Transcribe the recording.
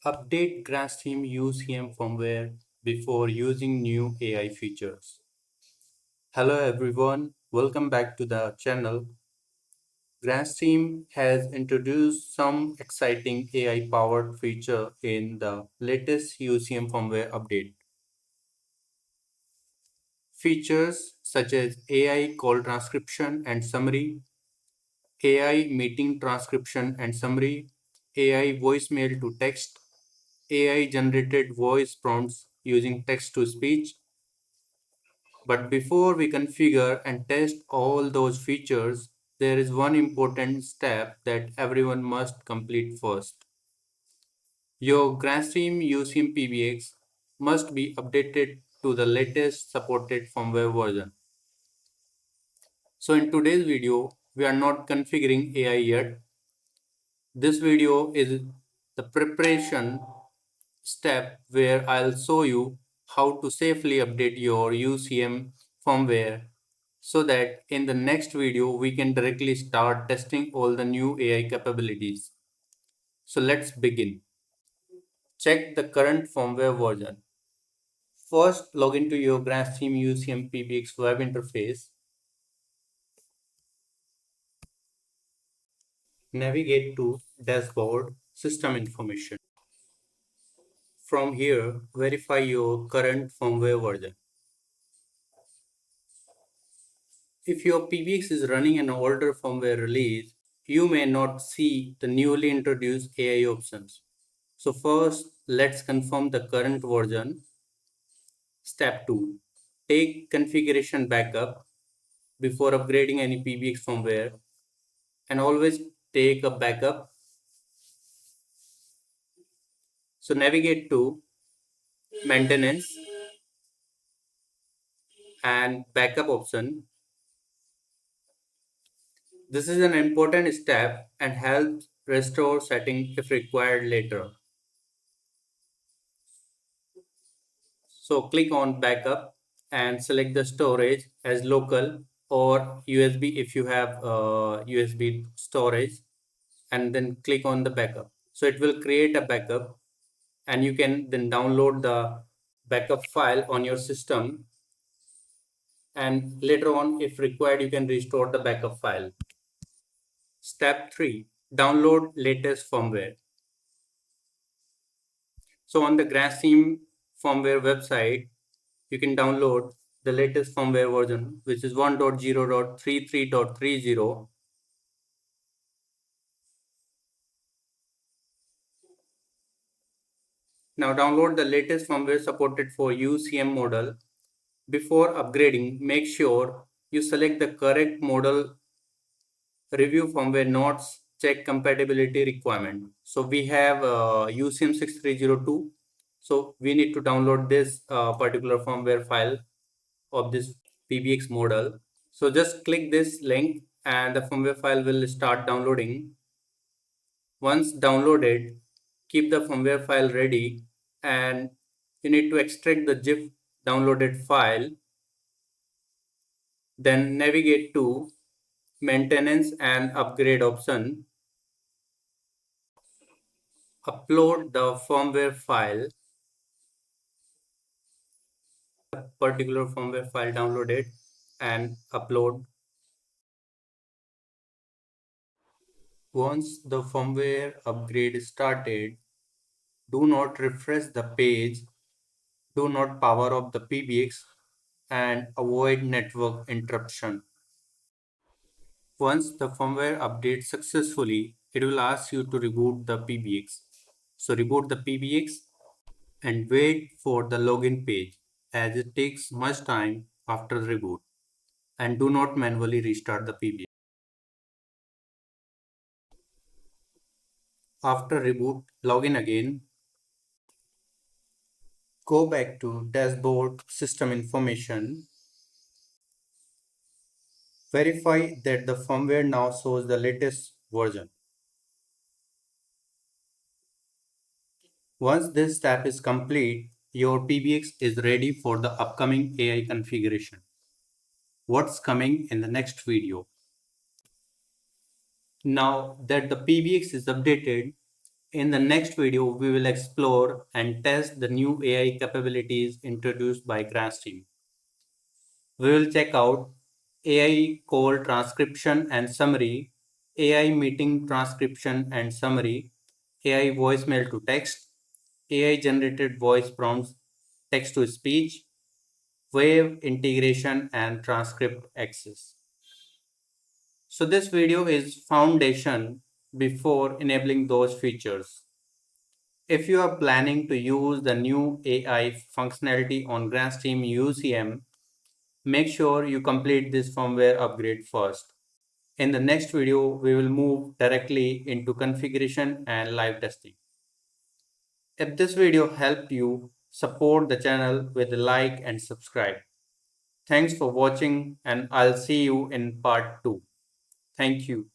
Update Grandstream UCM firmware before using new AI features. Hello everyone, welcome back to the channel. Grandstream has introduced some exciting AI powered feature in the latest UCM firmware update. Features such as AI call transcription and summary, AI meeting transcription and summary, AI voicemail to text, AI generated voice prompts using text to speech. But before we configure and test all those features, there is one important step that everyone must complete first. Your Grandstream UCM PBX must be updated to the latest supported firmware version. So in today's video, we are not configuring AI yet. This video is the preparation step where I'll show you how to safely update your UCM firmware so that in the next video we can directly start testing all the new AI capabilities. So let's begin. Check the current firmware version. First, log into your Grandstream UCM PBX web interface. Navigate to Dashboard System Information. From here, verify your current firmware version. If your PBX is running an older firmware release, you may not see the newly introduced AI options. So first, let's confirm the current version. Step 2. Take configuration backup before upgrading any PBX firmware and always take a backup. So navigate to maintenance and backup option. This is an important step and helps restore setting if required later. So click on backup and select the storage as local or USB if you have USB storage, and then click on the backup. So it will create a backup and you can then download the backup file on your system, and later on if required you can restore the backup file. Step 3. Download latest firmware. So on the Grandstream firmware website, you can download the latest firmware version, which is 1.0.33.30. Now download the latest firmware supported for UCM model. Before upgrading, make sure you select the correct model. Review firmware notes, check compatibility requirement. So we have UCM 6302. So we need to download this particular firmware file of this PBX model. So just click this link and the firmware file will start downloading. Once downloaded, keep the firmware file ready and you need to extract the zip downloaded file. Then navigate to maintenance and upgrade option. Upload the firmware file, particular firmware file downloaded, and upload. Once the firmware upgrade is started, do not refresh the page, do not power off the PBX, and avoid network interruption. Once the firmware updates successfully, it will ask you to reboot the PBX. So reboot the PBX and wait for the login page as it takes much time after the reboot, and do not manually restart the PBX. After reboot, login again. Go back to Dashboard System Information. Verify that the firmware now shows the latest version. Once this step is complete, your PBX is ready for the upcoming AI configuration. What's coming in the next video? Now that the PBX is updated, In the next video, we will explore and test the new AI capabilities introduced by Grandstream. We will check out AI call transcription and summary, AI meeting transcription and summary, AI voicemail to text, AI generated voice prompts, text to speech, wave integration and transcript access. So this video is foundation before enabling those features. If you are planning to use the new AI functionality on Grandstream UCM, make sure you complete this firmware upgrade first. In the next video, we will move directly into configuration and live testing. If this video helped you, support the channel with a like and subscribe. Thanks for watching and I'll see you in part 2. Thank you.